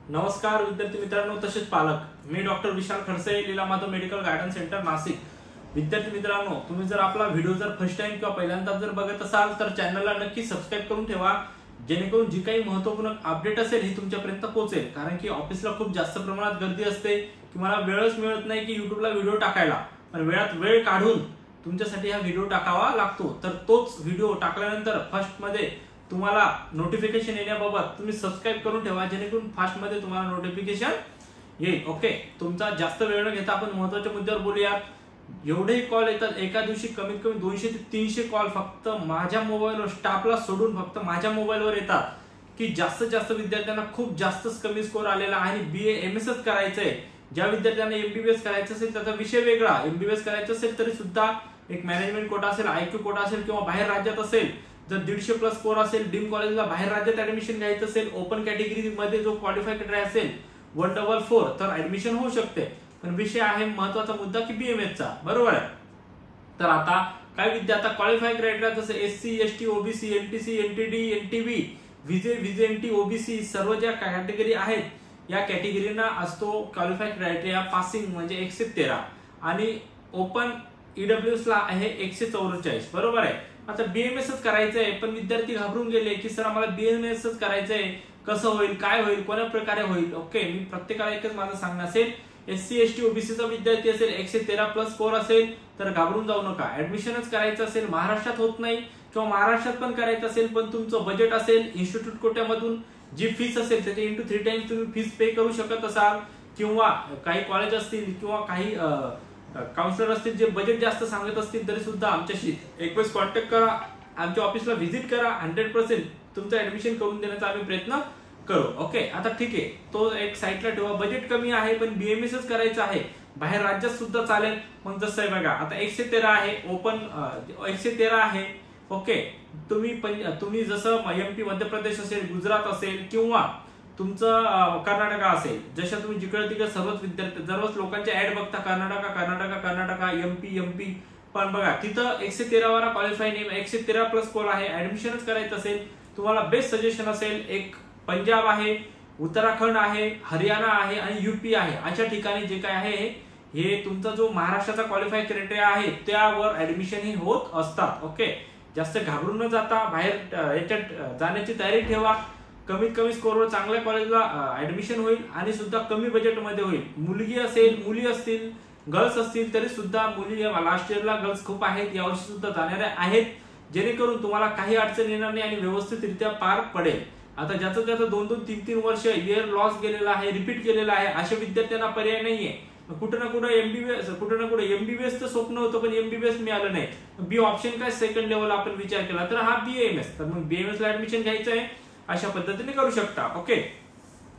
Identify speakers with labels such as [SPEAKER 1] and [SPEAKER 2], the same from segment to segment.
[SPEAKER 1] नमस्कार विद्यार्थी मित्रांनो तसेच पालक, मी doctor Vishal Khadse, Leela Madhav medical garden center Nashik. विद्यार्थी मित्रांनो, तुम्ही जर आपला व्हिडिओ फर्स्ट टाइम किंवा पहिल्यांदा जर बघत असाल तर चॅनलला नक्की सबस्क्राइब करून ठेवा, जेणेकरून जी काही महत्त्वपूर्ण अपडेट असेल ही तुमच्यापर्यंत पोहोचेल। कारण की ऑफिसला खूप जास्त प्रमाणात गर्दी असते की मला वेळच मिळत नाही की युट्यूबला व्हिडिओ टाकायला, पण वेळात वेळ काढून तुमच्यासाठी हा व्हिडिओ टाकावा लागतो। तर तोच व्हिडिओ टाकल्यानंतर फर्स्ट मध्ये तुम्हाला नोटिफिकेशन येण्याबाबत तुम्ही सबस्क्राइब करून ठेवा, जेणेकरून फास्ट मध्ये तुम्हाला नोटिफिकेशन येईल। ओके, तुमचा जास्त वेळ न घेता आपण महत्त्वाच्या मुद्द्यावर बोलूयात। एवढे कॉल येतात एका दिवशी, कमीत कमी 200 ते 300 कॉल फक्त माझ्या मोबाईलवर, स्टाफला सोडून फक्त माझ्या मोबाईलवर येतात की जास्तीत जास्त विद्यार्थ्यांना खूप जास्तच कमी स्कोर आलेला आणि BA MS करायचंय। ज्या विद्यार्थ्यांना MBBS करायचं असेल त्याचा विषय वेगळा, MBBS करायचं असेल तरी सुद्धा एक मॅनेजमेंट कोटा असेल, IQ कोटा असेल किंवा बाहेर राज्यात असेल, जर 150+ स्कोर असेल, डीम कॉलेजला बाहेर राज्यात ऍडमिशन घ्यायचं असेल, ओपन कॅटेगरी मध्ये जो क्वालिफाय करणारा असेल 144 तर ऍडमिशन होऊ शकते। पण विषय आहे महत्त्वाचा मुद्दा की BMS चा, बरोबर आहे। तर आता काय विद्यार्थी क्वालिफाय क्रायटेरिया जसे SC ST OBC NTC NTD NTB VJ OBC सर्व ज्या कॅटेगरी आहेत या कॅटेगरीना असतो क्वालिफाय क्रायटेरिया पासिंग म्हणजे 113 आणि ओपन EWS ला आहे 144, बरोबर आहे। आता BMS करायचं आहे, पण विद्यार्थी घाबरून गेले की सर आम्हाला BMS करायचंय, कसं होईल, काय होईल, कोणत्या प्रकारे होईल। ओके, मी प्रत्येकाला एकच माझं सांगणं असेल, SC ST OBC चा विद्यार्थी असेल, 113+ स्कोर असेल तर घाबरून जाऊ नका। ऍडमिशनच करायचं असेल, महाराष्ट्रात होत नाही किंवा महाराष्ट्रात पण करायचं असेल पण तुमचं बजेट असेल, इन्स्टिट्यूट कोट्यामधून जी फीस असेल त्याचे × 3 टाइम्स तुम्ही फीस पे करू शकत असाल, किंवा काही कॉलेज असतील किंवा काही काउन्सिलर असतील जे बजेट जास्त सांगत असतील तरी सुद्धा आमच्याशी एकवेळेस कॉन्टॅक्ट करा, आमच्या ऑफिसला व्हिजिट करा, 100% तुमचं ऍडमिशन करून देण्याचा आम्ही प्रयत्न करू। ओके, आता ठीक आहे, तो एक साईडला ठेवा। बजेट कमी आहे पण BMS करायचं आहे, बाहेर राज्यात सुद्धा चालेल। मग जसं आहे बघा, आता 113 आहे, ओपन 113 आहे। ओके, तुम्ही जसं MP मध्य प्रदेश असेल, गुजरात असेल किंवा तुमचं कर्नाटक असेल, जशा तुम्ही जिकडे तिकडे सर्वच विद्यार्थी सर्वच लोकांचे ऍड बघता कर्नाटका MP, पण बघा तिथं 113 वाला क्वालिफाय नेम 113+ स्कोर आहे, ऍडमिशनच करायचं असेल तुम्हाला बेस्ट सजेशन असेल एक पंजाब आहे, उत्तराखंड आहे, हरियाणा आहे आणि UP आहे। अशा ठिकाणी जे काय आहे हे तुमचा जो महाराष्ट्राचा क्वालिफाय क्रायटेरिया आहे त्यावर ऍडमिशन हे होत असतात। ओके, जास्त घाबरून न जाता बाहेर याच्यात जाण्याची तयारी ठेवा। कमीत कमी स्कोरवर चांगल्या कॉलेजला ऍडमिशन होईल आणि सुद्धा कमी बजेटमध्ये होईल। मुलगी असेल, मुली असतील, गर्ल्स असतील तरी सुद्धा मुली लास्ट इयरला गर्ल्स खूप आहेत, यावर्षी सुद्धा जाणाऱ्या आहेत, जेणेकरून तुम्हाला काही अडचण येणार नाही आणि व्यवस्थितरित्या पार पडेल। आता ज्याचं 2-2, 3-3 वर्ष इयर लॉस गेलेला आहे, रिपीट केलेला आहे, अशा विद्यार्थ्यांना पर्याय नाहीये। कुठे ना कुठे MBBS स्वप्न होतं पण MBBS मिळालं नाही, बी ऑप्शन काय सेकंड लेवल आपण विचार केला तर हा BMS, तर मग BMS ला ऍडमिशन घ्यायचं आहे अशा पद्धतीने करू शकता। ओके,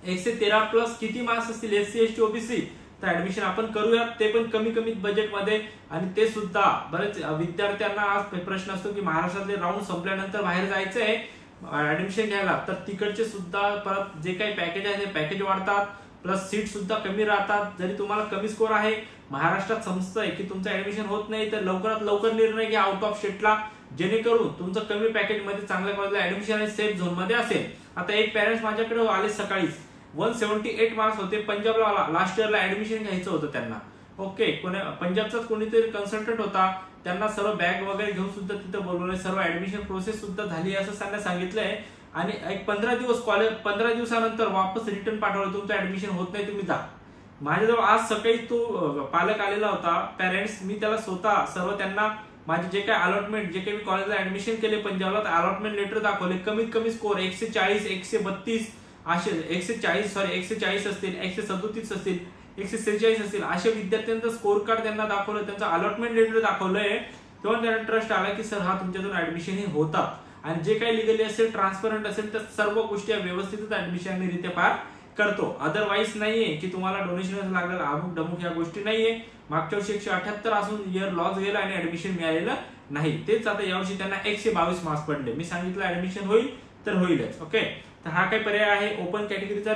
[SPEAKER 1] 113+ किती मार्क्स असतील SC ST OBC तर ऍडमिशन आपण करूयात, ते पण कमी बजेट मध्ये। आणि ते सुद्धा बरेच विद्यार्थ्यांना आज प्रश्न असतो की महाराष्ट्रातले राऊंड संपल्यानंतर बाहेर जायचं आहे ऍडमिशन घ्यायला, तर तिकडचे सुद्धा परत जे काही पॅकेज आहे ते पॅकेज वाढतात, प्लस सीट सुद्धा कमी राहतात। जरी तुम्हाला कमी स्कोर आहे, महाराष्ट्रात समजतंय की तुमचं ऍडमिशन होत नाही तर लवकरात लवकर निर्णय घ्या आउट ऑफ स्टेटला, जेणेकरून तुमचं कमी पॅकेज मध्ये चांगल्या कॉलेजला ऍडमिशन आणि सेफ झोन मध्ये असेल। आता एक पॅरेंट्स माझ्याकडे आले सकाळीच, 178 मार्क्स होते, पंजाबला लास्ट इयरला ऍडमिशन घ्यायचं होतं त्यांना। ओके, पंजाबचाच कोणीतरी कन्सल्टंट होता, त्यांना सर्व बॅग वगैरे घेऊन सुद्धा तिथे बोलवलंय, सर्व ऍडमिशन प्रोसेस सुद्धा झाली असं त्यांना सांगितलंय आणि एक 15 दिवसानंतर वापस रिटर्न पाठवलं, तुमचं ऍडमिशन होत नाही तुम्ही जा। माझ्याजवळ आज सकाळी तो पालक आलेला होता, पॅरेंट्स, मी त्याला स्वतः सर्व त्यांना माझे जे काही अलॉटमेंट, जे काही कॉलेजला ऍडमिशन केले पंजाबला, तर अलॉटमेंट लेटर दाखवले, कमीत कमी स्कोर 140 132 असे 140 असतील, 137 असतील, 146 असतील, अशा विद्यार्थ्यांचा स्कोर कार्ड त्यांना दाखवलं, त्यांचं अलॉटमेंट लेटर दाखवलंय, तेव्हा त्यांना ट्रस्ट आला की सर हा तुमच्यातून ऍडमिशन हे होतात आणि जे काही लिगली असेल, ट्रान्सपरंट असेल तर सर्व गोष्टी व्यवस्थितच ऍडमिशन रित्या पार करतो। अदरवाईज नाहीये की तुम्हाला डोनेशन लागेल, अमुक डमुक या गोष्टी नाहीये। मागच्या वर्षी 178 असून इयर लॉस गेला आणि ऍडमिशन मिळालेलं नाही, तेच आता यावर्षी त्यांना 122 मार्क्स पडले। मी सांगितलं ऍडमिशन होईल तर होईलच। ओके, तर हा काही पर्याय आहे। ओपन कॅटेगरीचा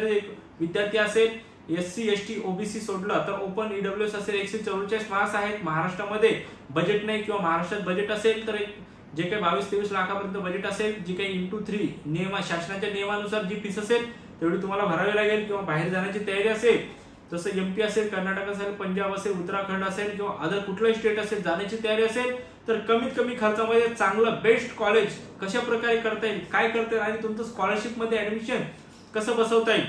[SPEAKER 1] विद्यार्थी असेल, SC ST OBC सोडलं तर ओपन EWS असेल, 144 मार्क्स आहेत, महाराष्ट्रामध्ये बजेट नाही किंवा महाराष्ट्रात बजेट असेल तर जे काही 22-23 लाखापर्यंत बजेट असेल, जी काही × 3 नियम शासनाच्या नियमानुसार जी फीस असेल तेवढी तुम्हाला भरावी लागेल, किंवा बाहेर जाण्याची तयारी असेल जसं एमपी असेल, कर्नाटक असेल, पंजाब असेल, उत्तराखंड असेल किंवा अदर कुठलाही स्टेट असेल जाण्याची तयारी असेल, तर कमीत कमी खर्चामध्ये चांगलं बेस्ट कॉलेज कशा प्रकारे करता येईल, काय करता येईल आणि तुमचं स्कॉलरशिप मध्ये ऍडमिशन कसं बसवता येईल,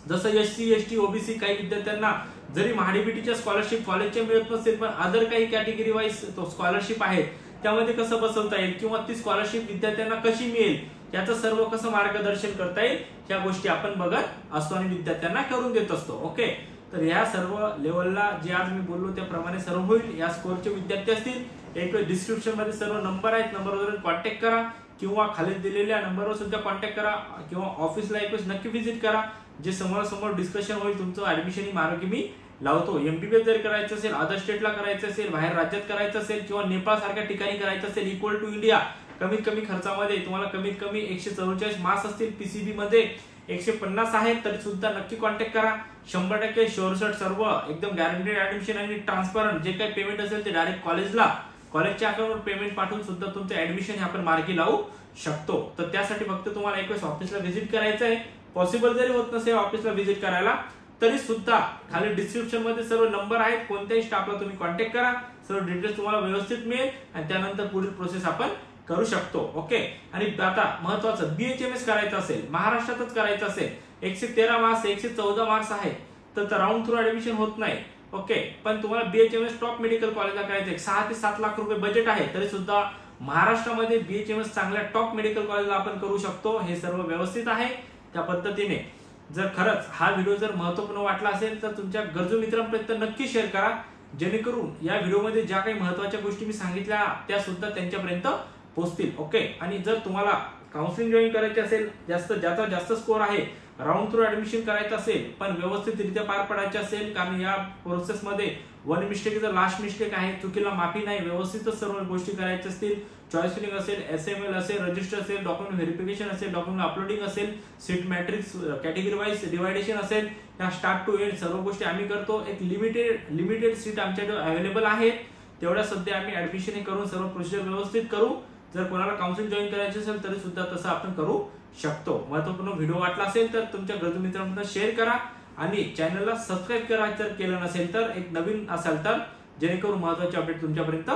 [SPEAKER 1] जसं एससी एसटी ओबीसी काही विद्यार्थ्यांना जरी महाडीबीटीच्या स्कॉलरशिप कॉलेजच्या मिळत नसेल पण अदर काही कॅटेगरी वाईज स्कॉलरशिप आहेत त्यामध्ये कसं बसवता येईल, किंवा ती स्कॉलरशिप विद्यार्थ्यांना कशी मिळेल याचं सर्व कसं मार्गदर्शन करता येईल, ह्या गोष्टी आपण बघत असतो आणि विद्यार्थ्यांना करून देत असतो. ओके, तर या सर्व लेवलला जे आज मी बोललो त्याप्रमाणे सर्व होईल. या स्कोरचे विद्यार्थी असतील, एक डिस्क्रिप्शन मध्ये सर्व नंबर आहेत, नंबरवर कॉन्टॅक्ट करा किंवा खाली दिलेल्या नंबरवर सुद्धा कॉन्टॅक्ट करा किंवा ऑफिसला एक वेळेस नक्की व्हिजिट करा. जे समोरासमोर डिस्कशन होईल तुमचं ऍडमिशन ही मार्गी मी लावतो. एमबीबीएस जर करायचं असेल, अदर स्टेटला करायचं असेल, बाहेर राज्यात करायचं असेल किंवा नेपाळ सारख्या ठिकाणी करायचं असेल, इक्वल टू इंडिया कमीत कमी खर्चामध्ये तुम्हाला कमीत कमी 144 मार्क्स असतील, पीसीबी मध्ये 150 आहेत तरी सुद्धा नक्की कॉन्टॅक्ट करा. 100% शोरशट सर्व एकदम गॅरंटेड ऍडमिशन आणि ट्रान्सपरंट जे काही पेमेंट असेल ते डायरेक्ट कॉलेजच्या अकाउंटवर पेमेंट पाठवून सुद्धा तुमचं ऍडमिशन हे आपण मार्गी लावू शकतो. तर त्यासाठी फक्त तुम्हाला एक वेळेस ऑफिसला व्हिजिट करायचं आहे. पॉसिबल जरी होत नसेल ऑफिसला व्हिजिट करायला तरी सुद्धा खाली डिस्क्रिप्शन मध्ये सर्व नंबर आहेत, कोणत्याही स्टाफला तुम्ही कॉन्टॅक्ट करा, सर्व डिटेल्स तुम्हाला व्यवस्थित मिळेल आणि त्यानंतर पुढील प्रोसेस आपण करू शकतो. ओके, आणि आता महत्वाचं बीएचएमएस करायचं असेल, महाराष्ट्रातच करायचं असेल, 113 मार्क्स 114 मार्क्स आहे तर राऊंड थ्रू ऍडमिशन होत नाही. ओके, पण तुम्हाला बीएचएमएस टॉप मेडिकल कॉलेजला करायचं 6 ते 7 लाख रुपये बजेट आहे तरी सुद्धा महाराष्ट्रामध्ये बीएचएमएस चांगल्या टॉप मेडिकल कॉलेजला आपण करू शकतो. हे सर्व व्यवस्थित आहे. त्या पद्धतीने जर खरंच हा व्हिडिओ जर महत्त्वपूर्ण वाटला असेल तर तुमच्या गरजू मित्रांपर्यंत नक्की शेअर करा, जेणेकरून या व्हिडिओमध्ये ज्या काही महत्त्वाच्या गोष्टी मी सांगितल्या त्या सुद्धा त्यांच्यापर्यंत पोहोचतील. ओके, आणि जर तुम्हाला काउन्सिलिंग जॉईन करायची असेल, ज्याचा जास्त स्कोर आहे, राऊंड थ्रू ऍडमिशन करायचं असेल पण व्यवस्थितरित्या पार पडायचे असेल, कारण या प्रोसेसमध्ये one mistake is last mistake आहे, चुकीला माफी नाही, व्यवस्थितच सर्व गोष्टी करायच्या असतील, चॉईस फिलिंग असेल, एसएमएल असेल, रजिस्टर असेल, डॉक्युमेंट व्हेरिफिकेशन असेल, डॉक्युमेंट अपलोडिंग असेल, seat matrix category wise deviation असेल, या स्टार्ट टू एंड सर्व गोष्टी आम्ही करतो. एक लिमिटेड सीट आमच्याकडे अवेलेबल आहे, तेवढ्या सध्या आम्ही ऍडमिशन करून सर्व प्रोसिजर व्यवस्थित करू. जर कोणाला काउन्सिलिंग जॉईन करायचे असेल तरी सुद्धा तसं आपण करू शकतो. महत्त्वपूर्ण व्हिडिओ वाटला असेल तर तुमच्या गरजू मित्रांना शेअर करा आणि चॅनलला सबस्क्राईब करा जर केलं नसेल तर, एक नवीन असाल तर, जेणेकरून महत्त्वाचे अपडेट तुमच्यापर्यंत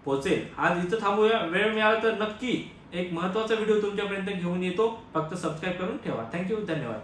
[SPEAKER 1] पोहोचेल. आज इथं थांबूया, वेळ मिळाला तर नक्की एक महत्त्वाचा व्हिडिओ तुमच्यापर्यंत घेऊन येतो. फक्त सबस्क्राईब करून ठेवा. थँक्यू, धन्यवाद.